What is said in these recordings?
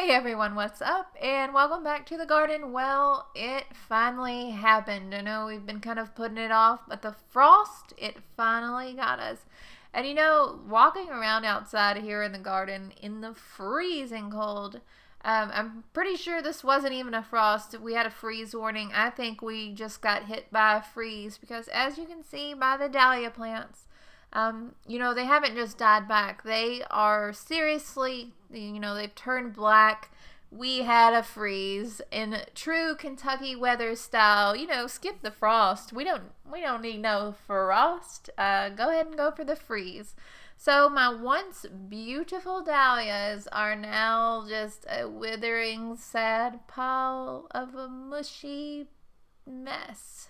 Hey everyone, what's up? And welcome back to the garden. Well, it finally happened. I know we've been kind of putting it off, but the frost, it finally got us. And walking around outside here in the garden in the freezing cold, I'm pretty sure this wasn't even a frost. We had a freeze warning. I think we just got hit by a freeze because as you can see by the dahlia plants, they haven't just died back. They are seriously, they've turned black. We had a freeze in true Kentucky weather style. Skip the frost. We don't need no frost. Go ahead and go for the freeze. So my once beautiful dahlias are now just a withering, sad pile of a mushy mess.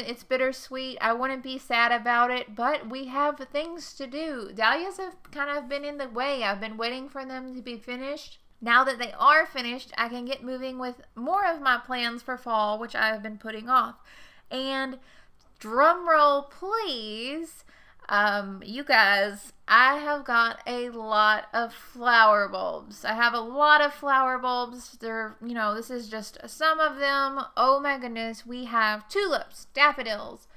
It's bittersweet. I wouldn't be sad about it, but we have things to do. Dahlias have kind of been in the way. I've been waiting for them to be finished. Now that they are finished, I can get moving with more of my plans for fall, which I've been putting off. And drum roll, please. You guys, I have got a lot of flower bulbs. I have a lot of flower bulbs. This is just some of them. Oh my goodness, we have tulips, daffodils,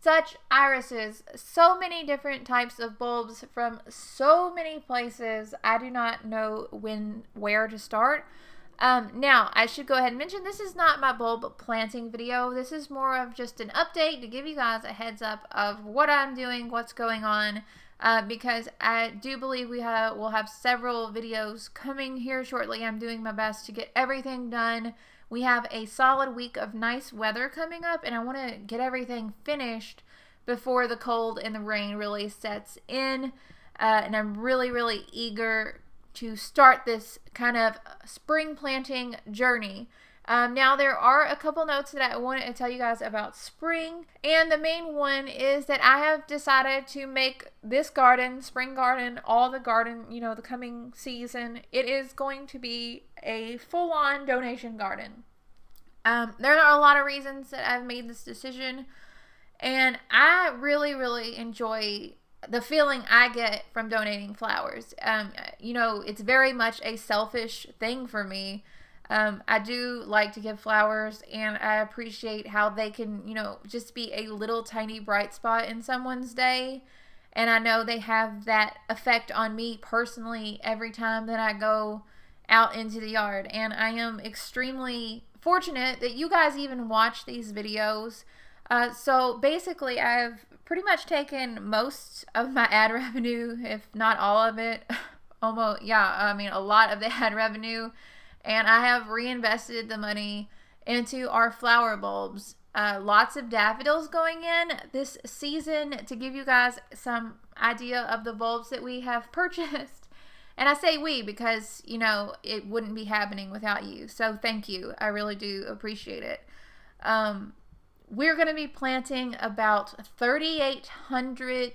such irises, so many different types of bulbs from so many places. I do not know where to start. Now, I should go ahead and mention this is not my bulb planting video. This is more of just an update to give you guys a heads up of what I'm doing, what's going on, because I do believe we'll have several videos coming here shortly. I'm doing my best to get everything done. We have a solid week of nice weather coming up, and I want to get everything finished before the cold and the rain really sets in, and I'm really, really eager to start this kind of spring planting journey. Now there are a couple notes that I want to tell you guys about spring, and the main one is that I have decided to make this garden, spring garden, all the garden, the coming season, it is going to be a full-on donation garden. There are a lot of reasons that I've made this decision, and I really, really enjoy the feeling I get from donating flowers. It's very much a selfish thing for me. I do like to give flowers, and I appreciate how they can, just be a little tiny bright spot in someone's day. And I know they have that effect on me personally every time that I go out into the yard. And I am extremely fortunate that you guys even watch these videos. So basically, I've pretty much taken most of my ad revenue, if not all of it, a lot of the ad revenue, and I have reinvested the money into our flower bulbs. Lots of daffodils going in this season to give you guys some idea of the bulbs that we have purchased. And I say we because, it wouldn't be happening without you. So thank you. I really do appreciate it. We're going to be planting about 3,800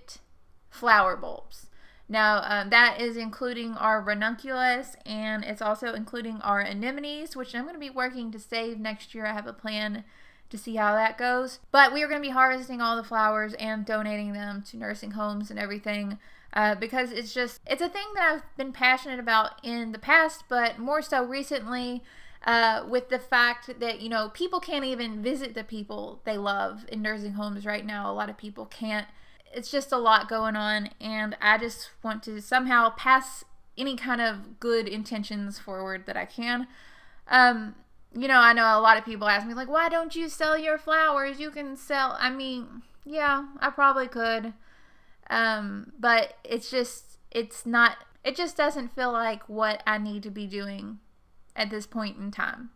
flower bulbs. Now, that is including our ranunculus, and it's also including our anemones, which I'm going to be working to save next year. I have a plan to see how that goes. But we are going to be harvesting all the flowers and donating them to nursing homes and everything, because it's a thing that I've been passionate about in the past, but more so recently, with the fact that, people can't even visit the people they love in nursing homes right now. A lot of people can't. It's just a lot going on, and I just want to somehow pass any kind of good intentions forward that I can. I know a lot of people ask me, like, why don't you sell your flowers? You can sell, yeah, I probably could. But it just doesn't feel like what I need to be doing at this point in time.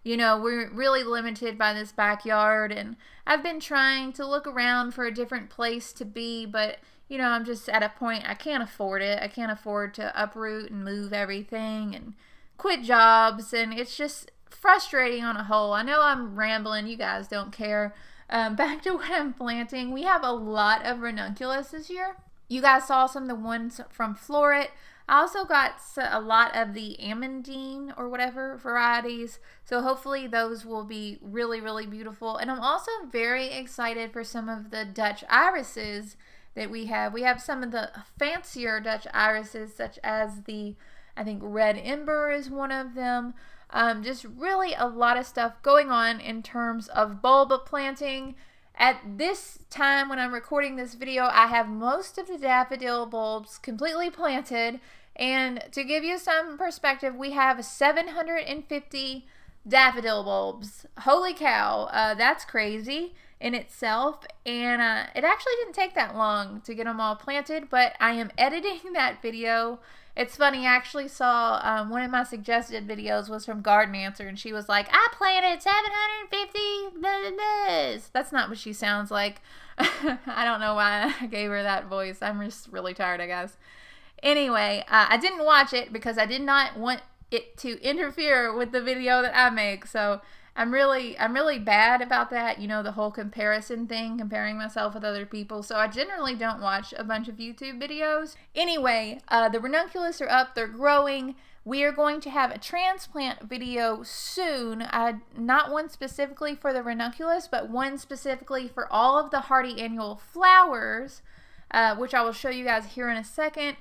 We're really limited by this backyard, and I've been trying to look around for a different place to be, but I'm just at a point I can't afford it. I can't afford to uproot and move everything and quit jobs, and it's just frustrating on a whole. I know I'm rambling, you guys don't care. Back to what I'm planting. We have a lot of ranunculus this year. You guys saw some of the ones from Floret. I also got a lot of the amandine or whatever varieties, so hopefully those will be really, really beautiful. And I'm also very excited for some of the Dutch irises that we have. We have some of the fancier Dutch irises, such as the I think red ember is one of them. Just really a lot of stuff going on in terms of bulb planting. At this time when I'm recording this video, I have most of the daffodil bulbs completely planted. And to give you some perspective, we have 750 daffodil bulbs. Holy cow, that's crazy in itself. And it actually didn't take that long to get them all planted, but I am editing that video. It's funny, I actually saw one of my suggested videos was from Garden Answer, and she was like, I planted 750 blah, blah, blah. That's not what she sounds like. I don't know why I gave her that voice. I'm just really tired, I guess. Anyway, I didn't watch it because I did not want it to interfere with the video that I make. So I'm really bad about that. You know, the whole comparison thing, comparing myself with other people. So I generally don't watch a bunch of YouTube videos. Anyway, the ranunculus are up. They're growing. We are going to have a transplant video soon. Not one specifically for the ranunculus, but one specifically for all of the hardy annual flowers, which I will show you guys here in a second.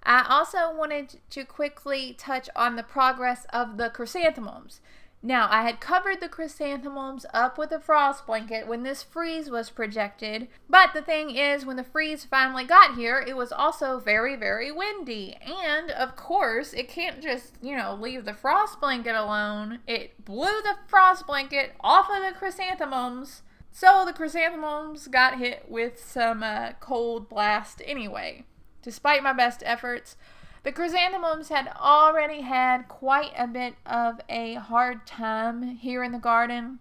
I also wanted to quickly touch on the progress of the chrysanthemums. Now, I had covered the chrysanthemums up with a frost blanket when this freeze was projected, but the thing is, when the freeze finally got here, it was also very, very windy, and of course, it can't just, leave the frost blanket alone. It blew the frost blanket off of the chrysanthemums, so the chrysanthemums got hit with some cold blast anyway. Despite my best efforts, the chrysanthemums had already had quite a bit of a hard time here in the garden.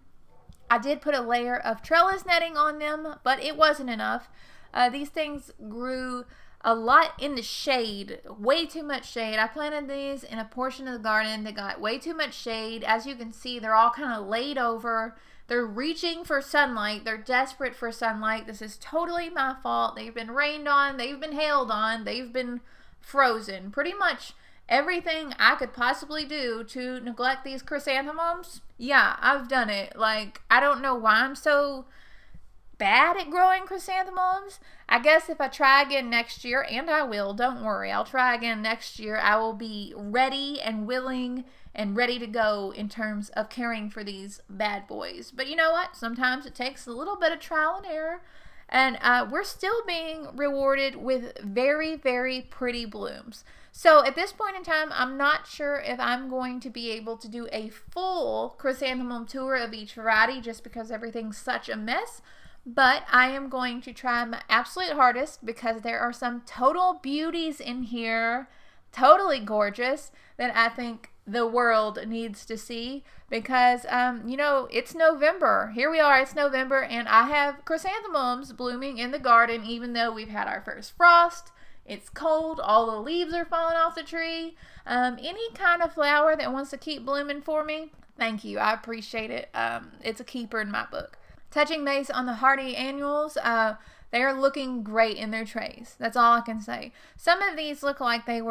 I did put a layer of trellis netting on them, but it wasn't enough. These things grew a lot in the shade, way too much shade. I planted these in a portion of the garden that got way too much shade. As you can see, they're all kind of laid over. They're reaching for sunlight. They're desperate for sunlight. This is totally my fault. They've been rained on. They've been hailed on. They've been frozen. Pretty much everything I could possibly do to neglect these chrysanthemums. Yeah, I've done it. Like, I don't know why I'm so bad at growing chrysanthemums. I guess if I try again next year, and I will, don't worry, I'll try again next year, I will be ready and willing and ready to go in terms of caring for these bad boys. But you know what? Sometimes it takes a little bit of trial and error, and we're still being rewarded with very, very pretty blooms. So at this point in time, I'm not sure if I'm going to be able to do a full chrysanthemum tour of each variety just because everything's such a mess. But I am going to try my absolute hardest because there are some total beauties in here, totally gorgeous, that I think the world needs to see because, it's November. Here we are, it's November, and I have chrysanthemums blooming in the garden even though we've had our first frost. It's cold, all the leaves are falling off the tree. Any kind of flower that wants to keep blooming for me, thank you, I appreciate it. It's a keeper in my book. Touching base on the hardy annuals, they are looking great in their trays. That's all I can say. Some of these trays look like they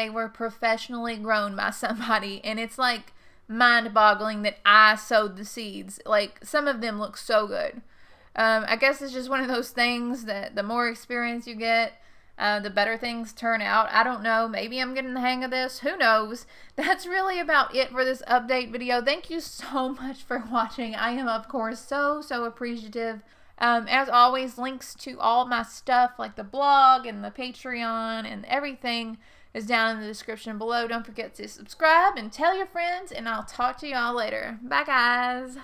were professionally grown by somebody, and it's like mind-boggling that I sowed the seeds. Like, some of them look so good. I guess it's just one of those things that the more experience you get, the better things turn out. I don't know. Maybe I'm getting the hang of this. Who knows? That's really about it for this update video. Thank you so much for watching. I am, of course, so appreciative. As always, links to all my stuff, like the blog and the Patreon and everything, is down in the description below. Don't forget to subscribe and tell your friends, and I'll talk to y'all later. Bye, guys.